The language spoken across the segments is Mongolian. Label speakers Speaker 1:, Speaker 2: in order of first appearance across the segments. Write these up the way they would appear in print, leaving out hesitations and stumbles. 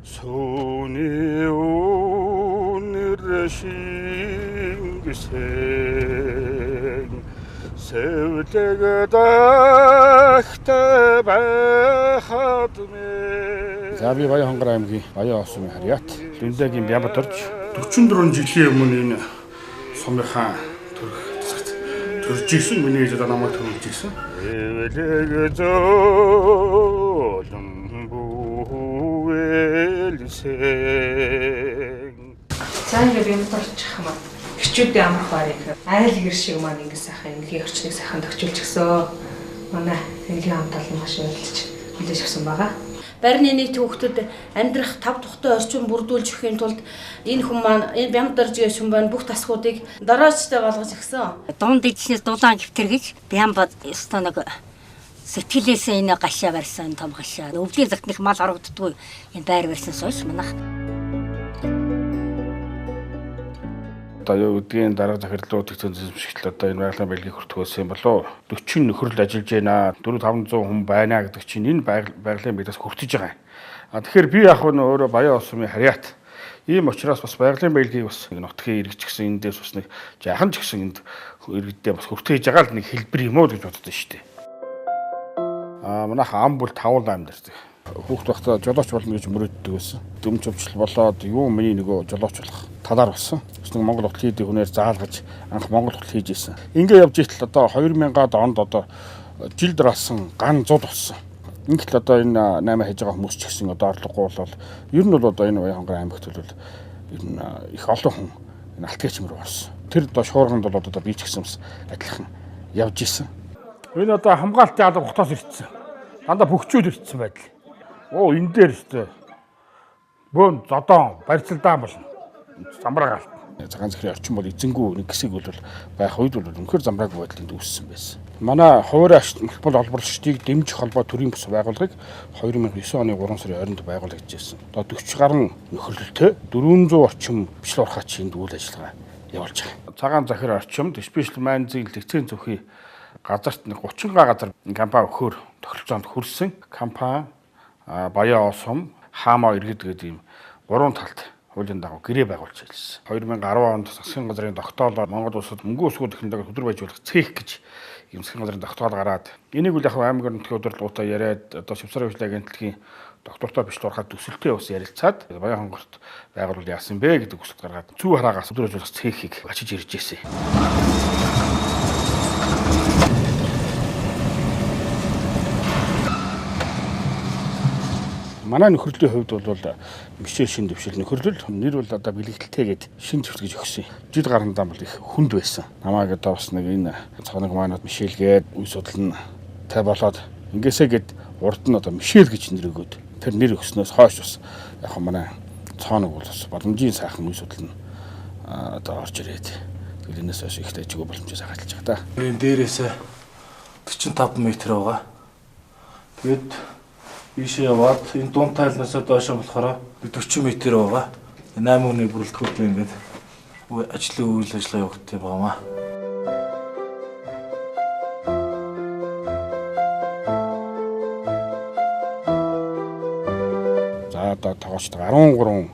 Speaker 1: Сүүний үнэр шингэсэн сэвлэг дахтай байхад мэ. За би Баян Хонгор аймгийн Баян Осмын Харьяат Дүндэгийн Бямбат орж 44 жилийн өмнө энэ сумынхаа төрж ирсэн миний ээж намайг төрүүлж ирсэн. Эвлэг зөөлөн
Speaker 2: Цаана Бямбат орчих юм аа. Хичүүдээ амрах барыг айл гэр шиг маань ингэ сайхан энгийн орчныг сайхан төгчүүлж гисэн. Манай энгийн хамт олон маш урилж хүлээж өгсөн байгаа.
Speaker 3: Байрны нийт хүүхдүүд амьдрах 5 тухтай орчин бүрдүүлж өхийн тулд энэ хүн маань энэ Бямбат орж гэж хүн байна бүх тасгуудыг дороочтой болгож өгсөн.
Speaker 4: Дунд дэжнээс дулаан гівтэр гэж Бямбат өстө нэг сэтгэлээсээ энэ гашаа барьсан том гашаа. Өвлийн загтных мал харагддгүй энэ байр барьсан сууш манайх.
Speaker 1: Одоо юу гэдгийг дарга захирлууд их зэмшигтэл одоо энэ байгалийн байлгийг хүртгөөсөн юм болоо 40 нөхрөл ажиллаж байна 400-500 хүн байна гэдэг чинь энэ байгалийн байлгаас хүртэж байгаа юм. Тэгэхээр би яг нь өөрөө Баян Осмын Харьяат ийм учраас бас байгалийн байлгийг бас нутгийн иргэч гэсэн энэ дээрс бас нэг жаахан ч гэсэн энд иргэдээ бас хүртээж байгаа л нэг хэлбэр юм уу гэж боддоо шүү дээ. Манайх ам бүл таван амьдардаг. Хүүхд багтаа жолооч болно гэж мөрөддөг байсан. Дөмж өвчл болоод юу миний нөгөө жолооч болох талаар болсон. Бас нэг Монгол хот хийдийн хүнээр заалгаж анх Монгол хот хийж ийсэн. Ингээ явж итэл одоо 2000-аад онд одоо жилд раасан ган зуд болсон. Ингээл одоо энэ 8 хийж байгаа хүмүүс ч гэсэн одоо орлогогүй болол ер нь бол одоо энэ Баян Хонгор аймагт бол ер нь их олон хүн энэ алтгийчмэр болсон. Тэр одоо шуурганд бол одоо би ч гэсэн бас адилхан явж ийсэн. Энэ одоо хамгаалтын алба хотоос ирсэн. Дандаа бөхчүүд ирсэн байдал. Оо энэ дээр өстэй. Бөөн зодон барьцалдаан болно. Замбраа галт. Цагаан захирын орчин бол эзэнгүү нэг хэсэг бол байх үед бол үнэхээр замбраагүй байдлыг үүссэн байсан. Манай хувийн ашиглал олборлогчдыг дэмжих холбоо төрийн бус байгууллагыг 2009 оны 3 сарын 20-нд байгуулагдчихсан. Одоо 40 гаруй нөхөрлөлтөй 400 орчим бичлэг урхаачийн үйл ажиллагаа явуулж байгаа. Цагаан захир орчимд спешиал майнзын лиценз өгөхий газарт 30 газар компани өгөхөөр тогтолцоонд хүрсэн. Компани Баян Осм хаамаа иргэд гэдэг ийм 3 талд хуулийн дагуу гэрээ байгуулж хэлсэн. 2010 онд засгийн газрын тогтоолоор Монгол улсад мөнгө усгуу технологи хөдөлгөөн байжуулах цех гэж ийм засгийн газрын тогтоол гараад энийг үл яг аймаг орнотын удирдлагуудаа яриад одоо Швейцарын хөгжлийн агентлагийн доктортой бичлэг урахад төсөлтөө бас ярилцаад Баян Хонгорт байгуулалт яасан бэ гэдэг хүсэлт гаргаад зүү хараагаас хөдөлгөөн байжуулах цехийг очиж ирж ирсэн. Манай нөхрөлийн хувьд бол мишээ шин дэвшил нөхөрлөл нэр бол одоо бэлэгдэлтэй гээд шин төвс гэж өгсөн. Жид гарандаа бол их хүнд байсан. Намайг одоо бас нэг энэ цоног маанууд мишээлгээд үе судална тай болоод ингээсээ гээд урд нь одоо мишээл гэж нэр өгөөд тэр нэр өгснөөс хойш бас яг манай цоног бол бас боломжийн сайхан үе судална одоо орж ирээд тэгэл энэс хойш ихтэй ажиг боломжтой сахалж байгаа та.
Speaker 5: Энэ дээрээсээ 45 м байгаа. Тэгэд ийшээ яваад энэ дунд тайлнаас доошо болохоор 40 м байгаа. 8 хүний бүрэлдэхүүнтэй ингээд ажлын үйл ажиллагаа явагддаг байгаамаа.
Speaker 1: За одоо тоогоочтой 13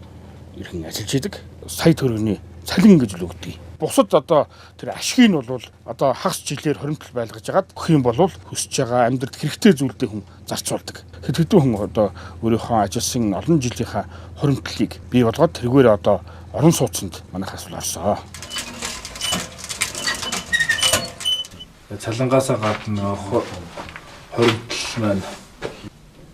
Speaker 1: ирхэн ажиллаж идэг. Сая төгрөгийн цалин гэж л өгдөг. Бусад одоо тэр ашгийг нь бол одоо хагас жилээр хоримтлал байлгаж агаад өгөх юм бол хүсэж байгаа амьдралд хэрэгтэй зүйлдээ хүн зарцуулдаг. Хэдэн хүн одоо өөрийнхөө ажилласан олон жилийнхаа хоримтлалыг бий болгоод тэргээр одоо орон сууцнд манайхаас бол орсоо.
Speaker 5: Цалингаасаа гадна хоримтлал маань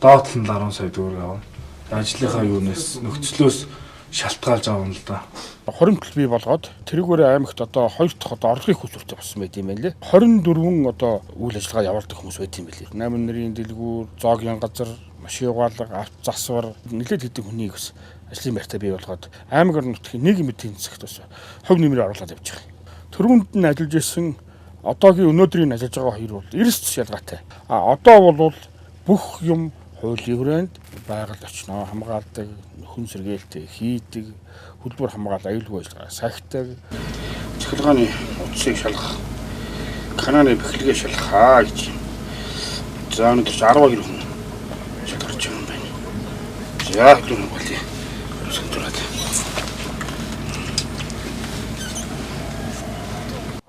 Speaker 5: доотлол нь 10 сая төгрөг авна. Ажлынхаа юунаас нөхцлөөс шалтгаалж авна л да.
Speaker 1: Хоримтлал бий болгоод тэрүүгээр аймагт одоо 2 дахь одоо орлогын хүсвэртэй болсон байт юм байна лээ. 24 одоо үйл ажиллагаа явуулдаг хүмүүс байт юм байна лээ. 8 нарын дэлгүүр, зоогийн газар, машин угаалга, авто засвар нэлээд хэдэн хүнийг бас ажлын байртаа бий болгоод аймаг орон нутгийн нийгмийн эдийн засагт бас хөв нэмрээ оруулаад явж байгаа. Төрөнд нь ажиллаж исэн одоогийн өнөөдрийн ажиллаж байгаа хоёр бол эрс ялгаатай. Одоо бол бүх юм хуулийн хүрээнд байгаль очноо хамгаалдаг, хүн сэргээлтэй хийдэг, хөдөлмөр хамгаалал аюулгүй ажиллагаа сахидаг, цахилгааны утсыг шалгах, канааны бэхлэгээ шалгахаа гэж. За өнөөдөр 12 хүн шалгарч байгаа юм байна. За хэдэн хүн болъё.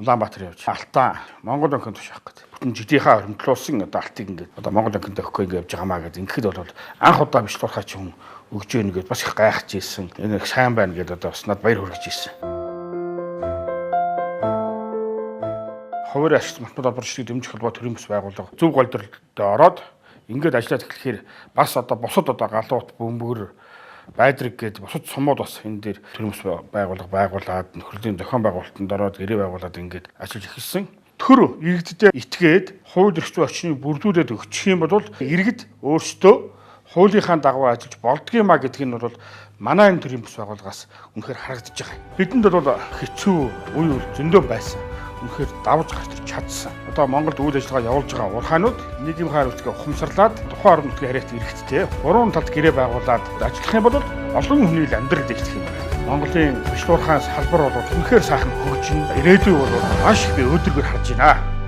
Speaker 1: Улаанбаатар явж Алтан Монгол банкнд тушаах гэдэг. Бүтэн жидийнхаа хөрөмтлүүлсэн одоо алтыг ингээд одоо Монгол банкнд өгөхгүй ингээд явж байгаамаа гэдэг. Ингээд бол анх удаа бичлуурхаа ч юм өгж ийн гэдээ бас их гайхаж ийсэн. Энэ их сайн байна гэдээ одоо бас над баяр хүргэж ийсэн. Хувийн ашигт Махмад Албарчдыг дэмжих холбоо төрийн бас байгууллага зөв голдролд ороод ингээд ажиллаад эхлэхээр бас одоо бусад одоо галуут бөмбөр байдраг гээд бусад сумууд бас энэ дээр төрийн бас байгууллага байгуулад нөхрөлийн зохион байгуулалтанд ороод гэрээ байгуулад ингээд ажиллаж эхэлсэн. Төр иргэдэд итгээд хууль эрх зүйн орчныг бүрдүүлээд өгчих юм бол иргэд өөрсдөө хуулийнхаа дагуу ажиллаж болдгиймаа гэдг нь бол манай энэ төрийн бас байгууллагаас үнэхээр харагдаж байгаа. Бидэнд бол хэцүү үе үйл зөндөө байсан. Үнэхээр давж гарч чадсан. Одоо Монголд үйл ажиллагаа явуулж байгаа урхаанууд нийгмийн хариуцлагыг ухамсарлаад тухайн орон нутгийн харьяат эрхтдээ гурван талд гэрээ байгуулад ажиллах юм бол олон хүний амьдрал дэвтэх юм байна. Монголын бичлуурхаан салбар бол үнэхээр сайхан хөгжин ирээдүй бол маш их би өдрөгөр харж байна.